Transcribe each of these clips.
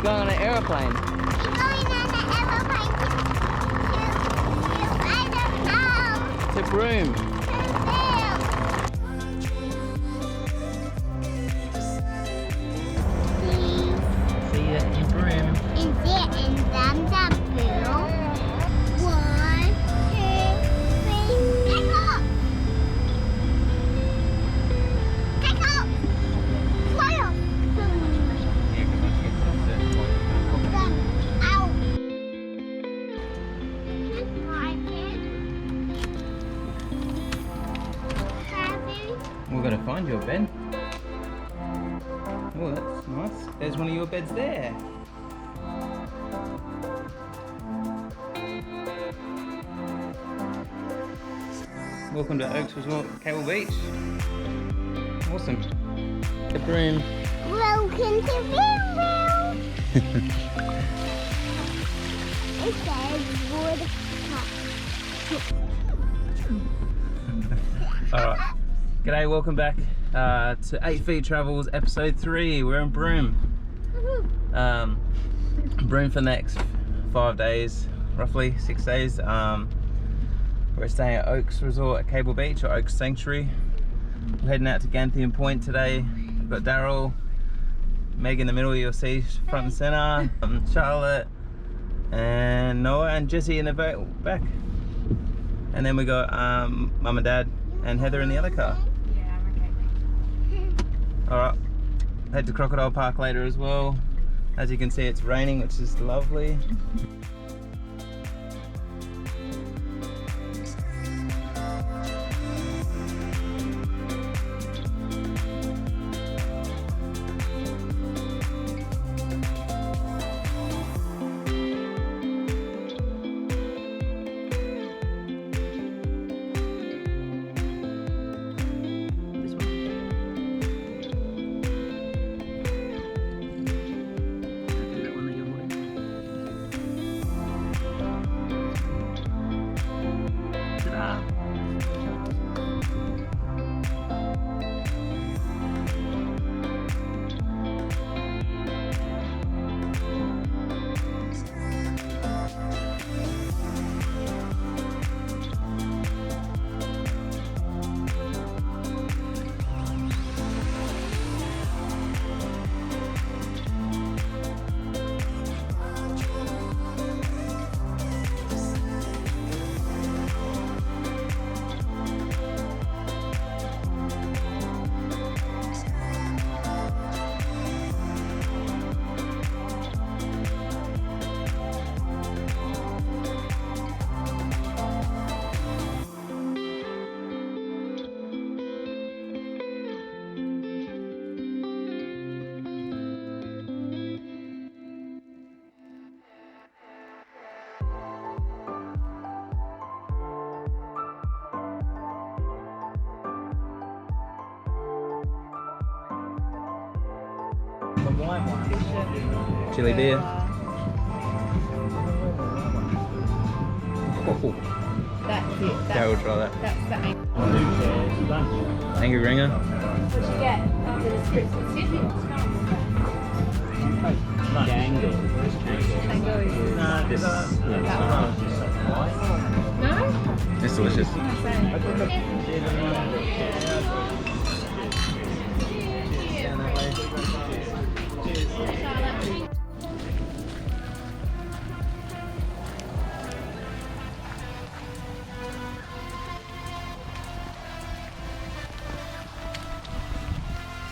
We're going on an aeroplane. We're going on an aeroplane to I don't know. To Broome. See you in Broome. In Zanders. 1, 2, 3, take off! Take off! Fly off! Then out. We're gonna find your bed. Oh, that's nice. There's one of your beds there. Welcome to Oaks Resort, Cable Beach. Awesome. The Broome. Welcome to Broome. It says wood. Alright. G'day, welcome back to 8 Feet Travels episode 3. We're in Broome. Broome for the next 5 days, roughly 6 days. We're staying at Oaks Resort at Cable Beach, or Oaks Sanctuary. We're heading out to Ganthian Point today. We've got Daryl, Meg in the middle, you'll see front and center, Charlotte, and Noah and Jessy in the back. And then we got Mum and Dad and Heather in the other car. Yeah, I'm okay. Alright, head to Crocodile Park later as well. As you can see, it's raining, which is lovely. Chili beer. Oh, That's it. okay, we'll try that. That's the Angry ringer. What you get after the spritz with Sydney? No? It's delicious.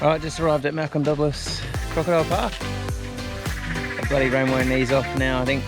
Alright, just arrived at Malcolm Douglas Crocodile Park. The bloody rain won't ease off now, I think.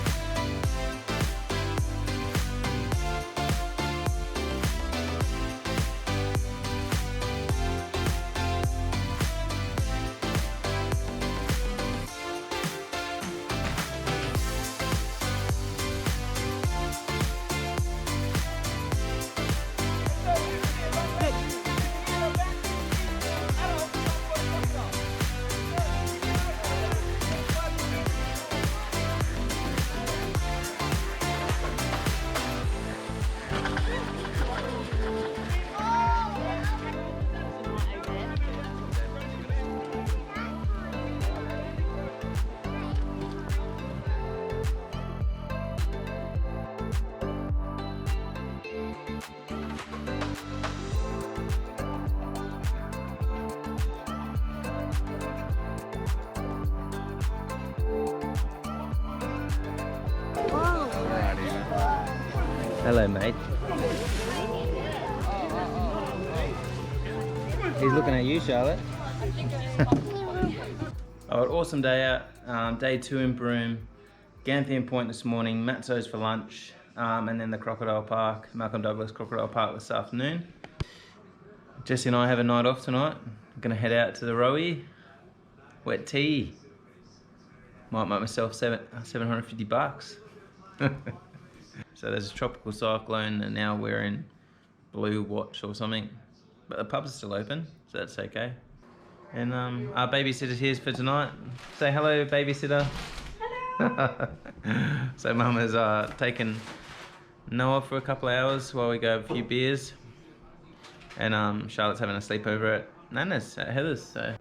Hello, mate. He's looking at you, Charlotte. Alright, awesome day out. Day 2 in Broome. Ganthian Point this morning, Matzo's for lunch, and then the Crocodile Park, Malcolm Douglas Crocodile Park this afternoon. Jessy and I have a night off tonight. I'm gonna head out to the Rowie. Wet tea. Might make myself $750. So there's a tropical cyclone and now we're in blue watch or something. But the pub's still open, so that's okay. And our babysitter's here for tonight. Say hello, babysitter. Hello. So Mum has taken Noah for a couple of hours while we go have a few beers. And Charlotte's having a sleepover at Nana's, at Heather's. So.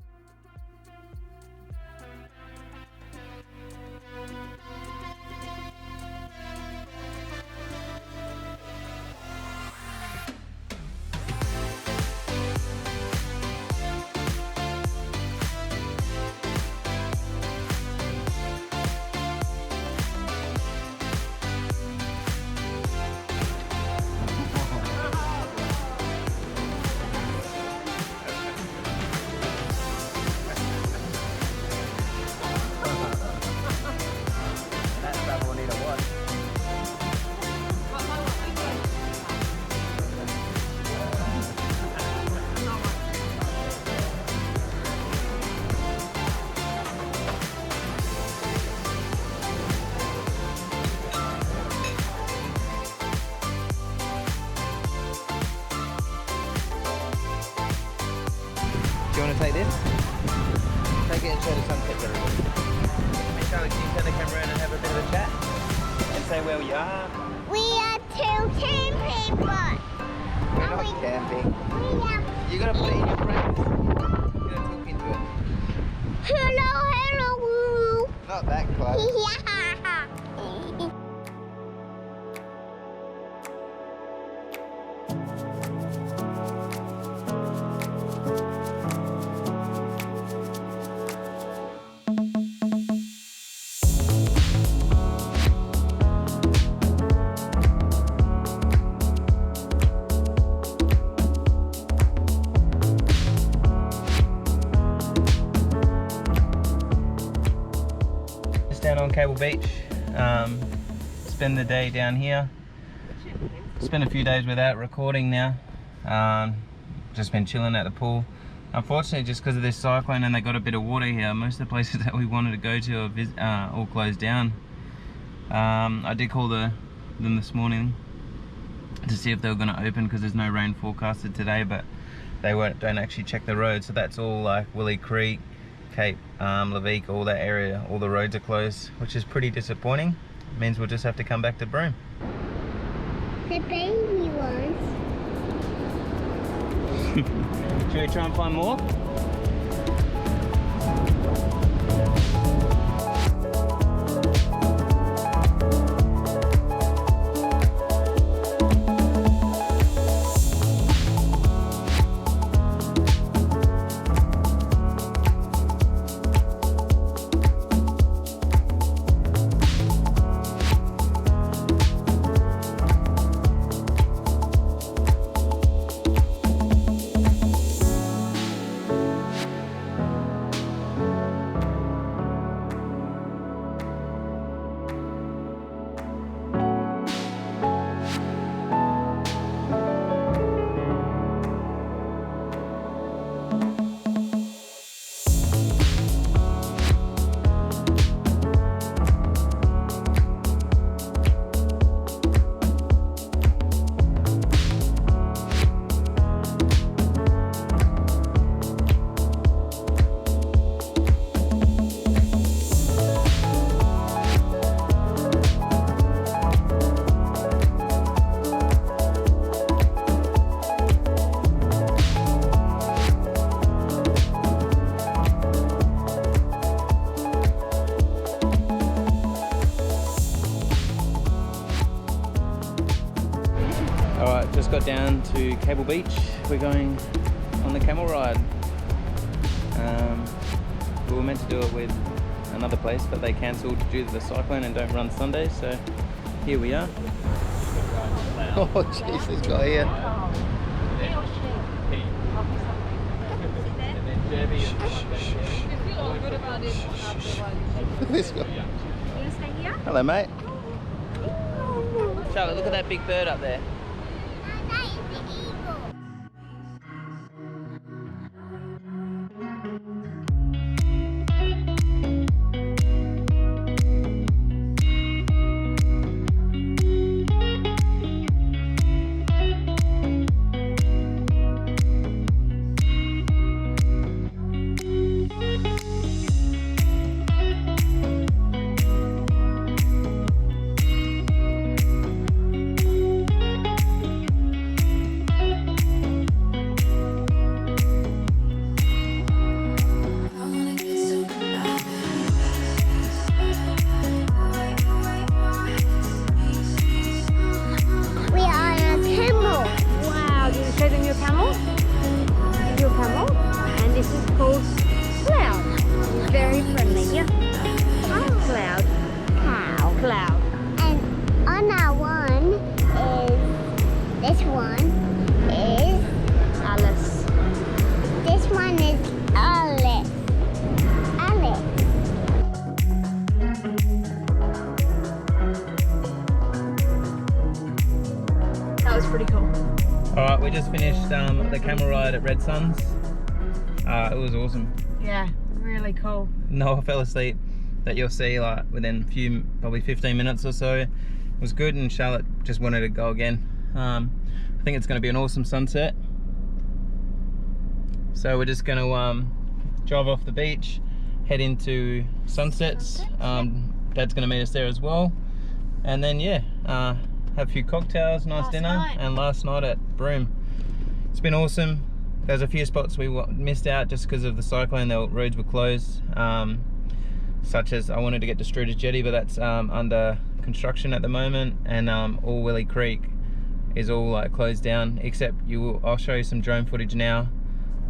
Do you want to take this? Take it and show the sunset to everybody. Hey Charlotte, can you turn the camera around and have a bit of a chat? And say where we are? We are two camping, but We're not camping. You gotta put it in your brains. You gotta talk into it. hello. Not that close. Yeah. Down on Cable Beach, spend the day down here. Spent a few days without recording now. Just been chilling at the pool. Unfortunately, just because of this cyclone and they got a bit of water here, most of the places that we wanted to go to are all closed down. I did call them this morning to see if they were going to open because there's no rain forecasted today, but they don't actually check the road, so that's all like Willie Creek, Cape Leveque, all that area, all the roads are closed, which is pretty disappointing. It means we'll just have to come back to Broome. The baby ones. Should we try and find more? Just got down to Cable Beach. We're going on the camel ride. We were meant to do it with another place, but they cancelled due to the cyclone and don't run Sundays, so here we are. Oh, jeez, this guy here. Look at this guy. Hello, mate. Charlotte, look at that big bird up there. That is the eagle. We are on a camel. Wow, did you show them your camel? Your camel? And this is called Cloud. He's very friendly, yeah? Oh, Cloud. Cow. Cloud. And on our one is this one is Alice. this one is Alice. Alice. That was pretty cool. Alright, we just finished the camel ride at Red Suns. It was awesome. Yeah, really cool. Noah fell asleep, that you'll see like within probably 15 minutes or so. It was good, and Charlotte just wanted to go again. I think it's going to be an awesome sunset. So we're just going to drive off the beach, head into Sunsets. Dad's going to meet us there as well. And then yeah, have a few cocktails, nice Last dinner, night. and last night at Broome. It's been awesome. There's a few spots we missed out just because of the cyclone. The roads were closed, such as I wanted to get to Struders Jetty, but that's under construction at the moment, and all Willie Creek is all like closed down, except I'll show you some drone footage now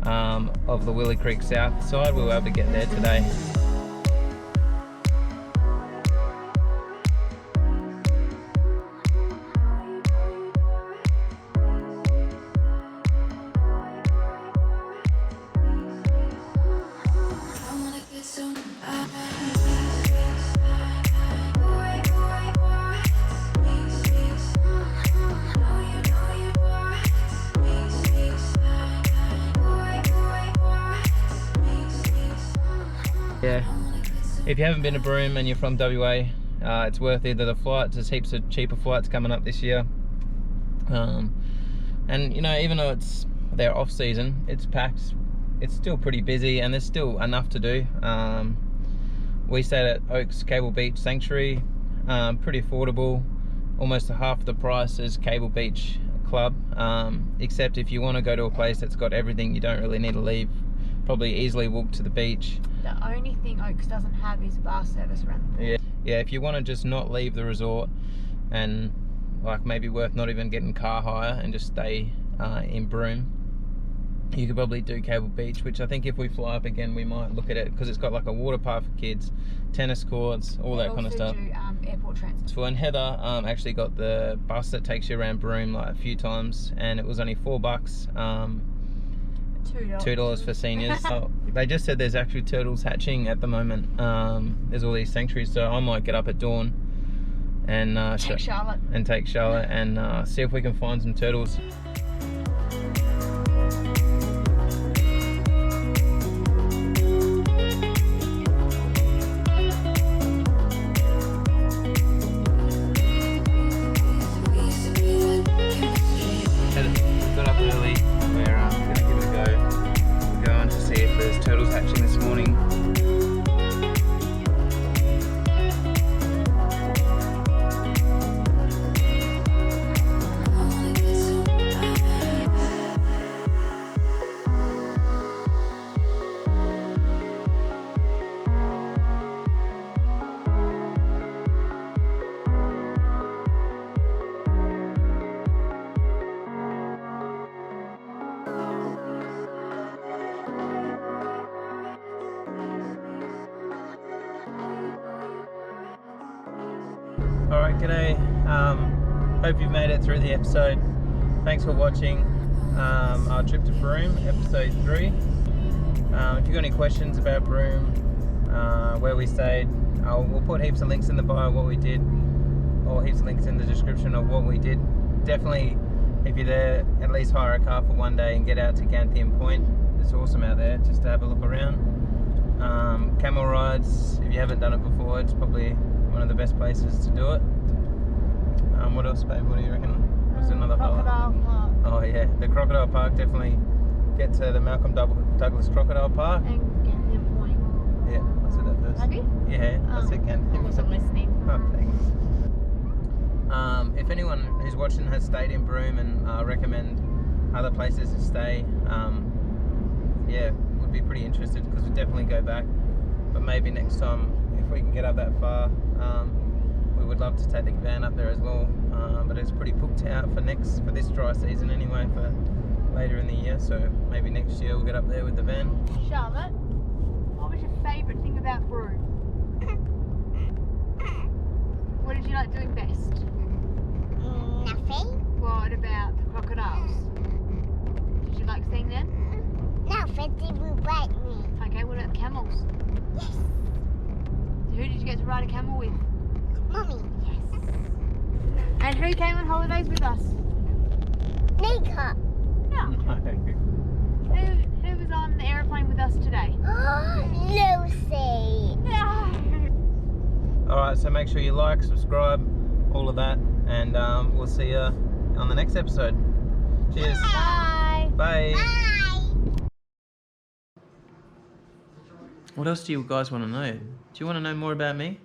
of the Willie Creek south side. We were able to get there today. Yeah, if you haven't been to Broome and you're from WA, it's worth either the flights. There's heaps of cheaper flights coming up this year, and you know, even though they're off season, it's packed, it's still pretty busy, and there's still enough to do. We stayed at Oaks Cable Beach Sanctuary, pretty affordable, almost half the price as Cable Beach Club, except if you want to go to a place that's got everything, you don't really need to leave. Probably easily walk to the beach. The only thing Oaks doesn't have is bar service around the pool. Yeah, if you want to just not leave the resort, and like maybe worth not even getting car hire and just stay in Broome, you could probably do Cable Beach, which I think if we fly up again we might look at it, because it's got like a water park for kids, tennis courts, all that kind of stuff. Do airport transfer. And Heather actually got the bus that takes you around Broome like a few times, and it was only $4. $2 for seniors. They just said there's actually turtles hatching at the moment. There's all these sanctuaries, so I might get up at dawn and take Charlotte and see if we can find some turtles. Got up early. We're gonna give it a go. We're going to see if there's turtles hatching this morning. Alright, g'day. Hope you've made it through the episode. Thanks for watching our trip to Broome, episode 3. If you've got any questions about Broome, where we stayed, we'll put heaps of links in the bio what we did, or heaps of links in the description of what we did. Definitely, if you're there, at least hire a car for one day and get out to Ganthian Point. It's awesome out there just to have a look around. Camel rides, if you haven't done it before, it's probably one of the best places to do it. What else, babe? What do you reckon? What's another Crocodile Park. Oh yeah, the Crocodile Park, definitely get to the Malcolm Douglas Crocodile Park. And Ganthian Point. Yeah, I said that first. Have you? Yeah, I said Ganthian. I wasn't listening. Oh, thanks. If anyone who's watching has stayed in Broome and recommend other places to stay, yeah, would be pretty interested because we'd definitely go back. But maybe next time, if we can get up that far, we would love to take the van up there as well. But it's pretty booked out for this dry season anyway, for later in the year. So maybe next year we'll get up there with the van. Charlotte, what was your favourite thing about Broome? What did you like doing best? Nothing. What about the crocodiles? Did you like seeing them? No, Freddy will bite me. Okay, what about the camels? Yes. Who did you get to ride a camel with? Mommy. Yes. And who came on holidays with us? Nika. No. Who was on the aeroplane with us today? Lucy. No. Alright, so make sure you like, subscribe, all of that, and we'll see you on the next episode. Cheers. Bye. Bye. Bye. What else do you guys want to know? Do you want to know more about me?